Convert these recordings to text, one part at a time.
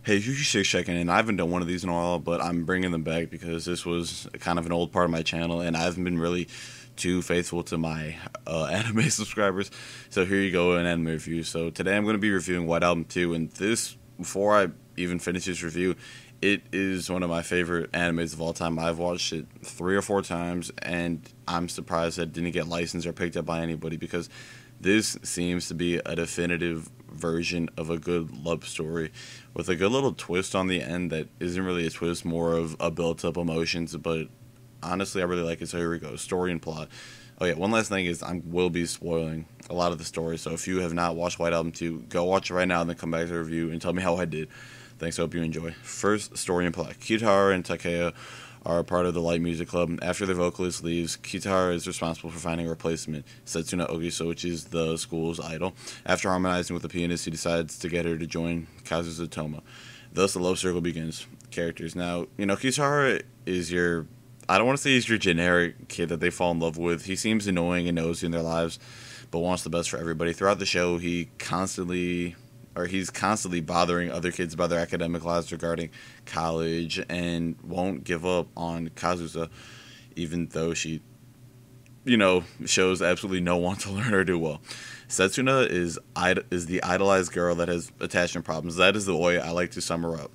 Hey, you should check in. I haven't done one of these in a while, but I'm bringing them back because this was kind of an old part of my channel, and I haven't been really too faithful to my anime subscribers. So here you go, an anime review. So today I'm going to be reviewing White Album 2, and this, before I even finish this review, it is one of my favorite animes of all time. I've watched it 3 or 4 times, and I'm surprised that it didn't get licensed or picked up by anybody because this seems to be a definitive version of a good love story with a good little twist on the end that isn't really a twist, more of a built-up emotions, but honestly, I really like it. So here we go, story and plot. Oh yeah, one last thing is I will be spoiling a lot of the story, so if you have not watched White Album 2, go watch it right now and then come back to the review and tell me how I did. Thanks, I hope you enjoy. First, story and plot. Kitara and Takeo are a part of the light music club. After their vocalist leaves, Kitara is responsible for finding a replacement, Setsuna Ogiso, which is the school's idol. After harmonizing with the pianist, he decides to get her to join Kazusa Toma. Thus, the love circle begins. Characters. Now, Kitara is your... I don't want to say he's your generic kid that they fall in love with. He seems annoying and nosy in their lives, but wants the best for everybody. Throughout the show, he's constantly bothering other kids about their academic lives regarding college and won't give up on Kazusa, even though she, shows absolutely no want to learn or do well. Setsuna is the idolized girl that has attachment problems. That is the way I like to sum her up.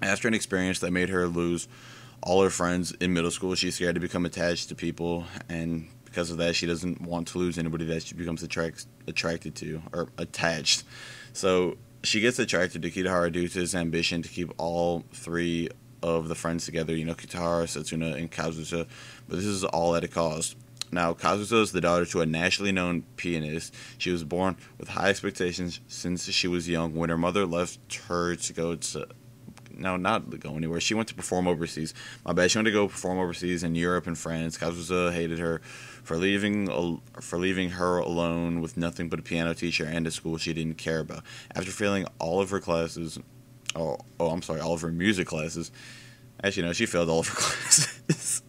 After an experience that made her lose all her friends in middle school, she's scared to become attached to people, and because of that, she doesn't want to lose anybody that she becomes attracted to, or attached. So she gets attracted to Kitahara due to his ambition to keep all three of the friends together, Kitahara, Setsuna, and Kazusa, but this is all at a cost. Now, Kazusa is the daughter to a nationally known pianist. She was born with high expectations since she was young. When her mother left her to go to... No, not go anywhere. She went to perform overseas. My bad. She went to go perform overseas in Europe and France. Kazusa hated her for leaving her alone with nothing but a piano teacher and a school she didn't care about. After failing all of her classes, all of her music classes. Actually, no, she failed all of her classes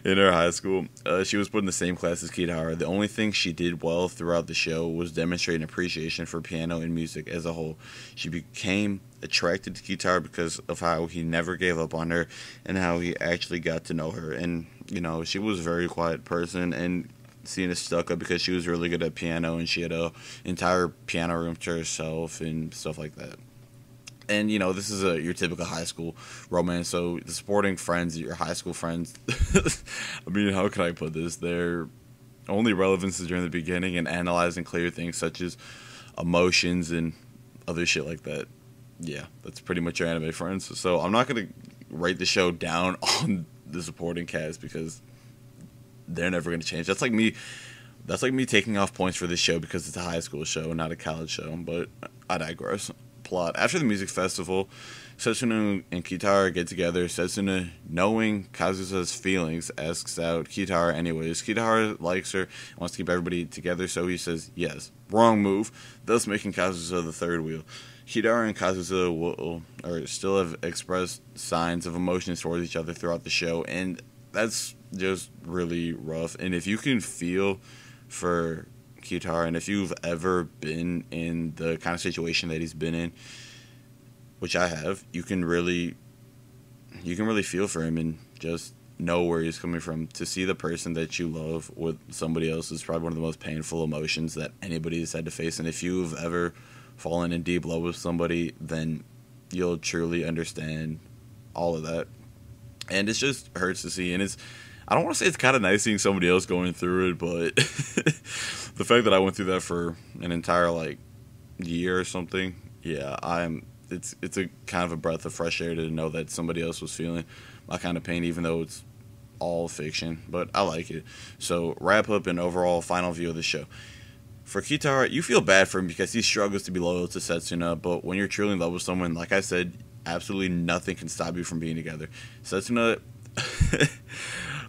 in her high school. She was put in the same class as Kitahara. The only thing she did well throughout the show was demonstrate an appreciation for piano and music as a whole. She became attracted to Kitahara because of how he never gave up on her and how he actually got to know her. And, she was a very quiet person and seen as stuck up because she was really good at piano and she had a entire piano room to herself and stuff like that. And, this is your typical high school romance, so the supporting friends, your high school friends, I mean, how can I put this? Their only relevance is during the beginning and analyzing clear things such as emotions and other shit like that. Yeah, that's pretty much your anime friends. So I'm not going to rate the show down on the supporting cast because they're never going to change. That's like me taking off points for this show because it's a high school show, not a college show, but I digress. Plot. After the music festival, Setsuna and Kitara get together. Setsuna, knowing Kazusa's feelings, asks out Kitara anyways. Kitara likes her and wants to keep everybody together, so he says yes. Wrong move, thus making Kazusa the third wheel. Kitara and Kazusa still have expressed signs of emotions towards each other throughout the show, and that's just really rough. And if you can feel for Kitara, and if you've ever been in the kind of situation that he's been in, which I have, you can really feel for him and just know where he's coming from. To see the person that you love with somebody else is probably one of the most painful emotions that anybody has had to face, and if you've ever fallen in deep love with somebody, then you'll truly understand all of that. And it just hurts to see, and I don't want to say it's kind of nice seeing somebody else going through it, but the fact that I went through that for an entire year or something, yeah, it's a kind of a breath of fresh air to know that somebody else was feeling my kind of pain, even though it's all fiction, but I like it. So wrap up and overall final view of the show. For Kitara, you feel bad for him because he struggles to be loyal to Setsuna, but when you're truly in love with someone, like I said, absolutely nothing can stop you from being together. Setsuna...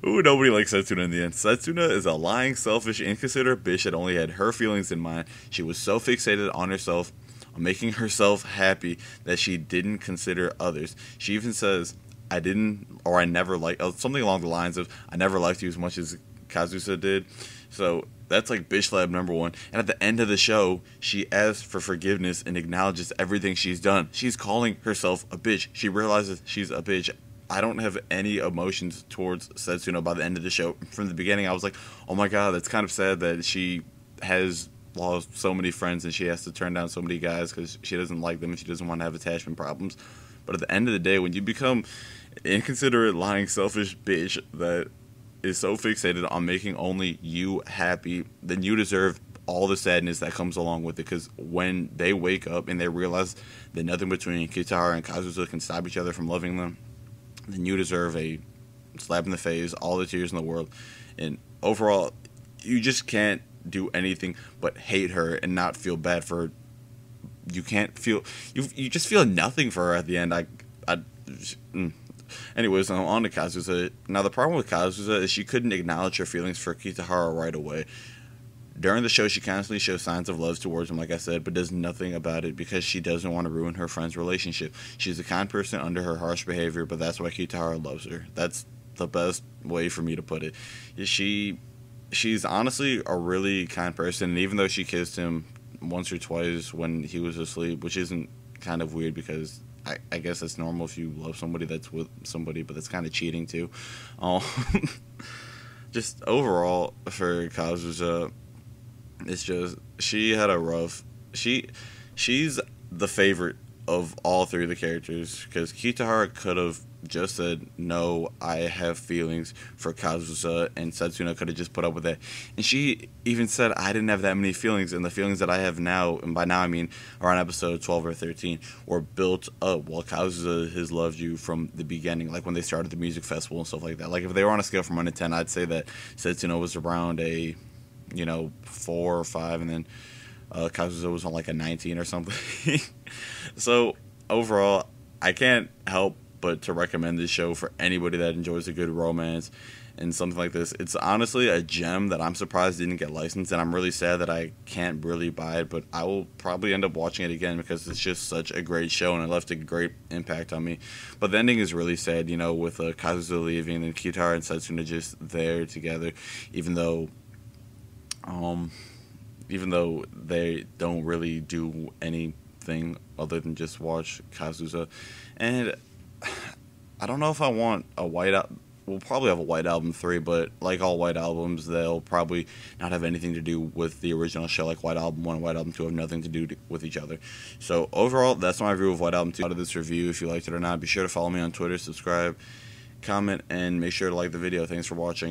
Ooh, nobody likes Setsuna in the end. Setsuna is a lying, selfish, inconsiderate bitch that only had her feelings in mind. She was so fixated on herself, on making herself happy, that she didn't consider others. She even says, I never liked, something along the lines of, I never liked you as much as Kazusa did. So That's like bitch slap number one. And at the end of the show, she asks for forgiveness and acknowledges everything she's done. She's calling herself a bitch. She realizes she's a bitch. I don't have any emotions towards Setsuna by the end of the show. From the beginning, I was like, oh my god, that's kind of sad that she has lost so many friends and she has to turn down so many guys because she doesn't like them and she doesn't want to have attachment problems. But at the end of the day, when you become inconsiderate, lying, selfish bitch that is so fixated on making only you happy, then you deserve all the sadness that comes along with it. Because when they wake up and they realize that nothing between Kitahara and Kazusa can stop each other from loving them, then you deserve a slap in the face, all the tears in the world, and overall, you just can't do anything but hate her and not feel bad for her. You can't feel, you just feel nothing for her at the end. Anyways, on to Kazusa. Now, the problem with Kazusa is she couldn't acknowledge her feelings for Kitahara right away. During the show, she constantly shows signs of love towards him, like I said, but does nothing about it because she doesn't want to ruin her friend's relationship. She's a kind person under her harsh behavior, but that's why Kitahara loves her. That's the best way for me to put it. She's honestly a really kind person, and even though she kissed him once or twice when he was asleep, which isn't kind of weird because I guess that's normal if you love somebody that's with somebody, but that's kind of cheating too. Just overall for Kazusa, it's just she had a rough. She's the favorite of all three of the characters because Kitahara could have just said, no, I have feelings for Kazusa, and Setsuna could have just put up with that. And she even said, I didn't have that many feelings, and the feelings that I have now, and by now I mean around episode 12 or 13, were built up while Kazusa has loved you from the beginning, like when they started the music festival and stuff like that. Like if they were on a scale from 1 to 10, I'd say that Setsuna was around a 4 or 5, and then Kazusa was on like a 19 or something. So overall, I can't help but to recommend this show for anybody that enjoys a good romance and something like this. It's honestly a gem that I'm surprised didn't get licensed, and I'm really sad that I can't really buy it, but I will probably end up watching it again because it's just such a great show and it left a great impact on me. But the ending is really sad, with Kazusa leaving and Kitahara and Setsuna just there together, even though they don't really do anything other than just watch Kazusa. And I don't know if I want a White Album. We'll probably have a White Album 3, but like all White Albums, they'll probably not have anything to do with the original show. Like White Album 1 and White Album 2 have nothing to do with each other. So overall, that's my review of White Album 2. Out of this review, if you liked it or not, be sure to follow me on Twitter, subscribe, comment, and make sure to like the video. Thanks for watching.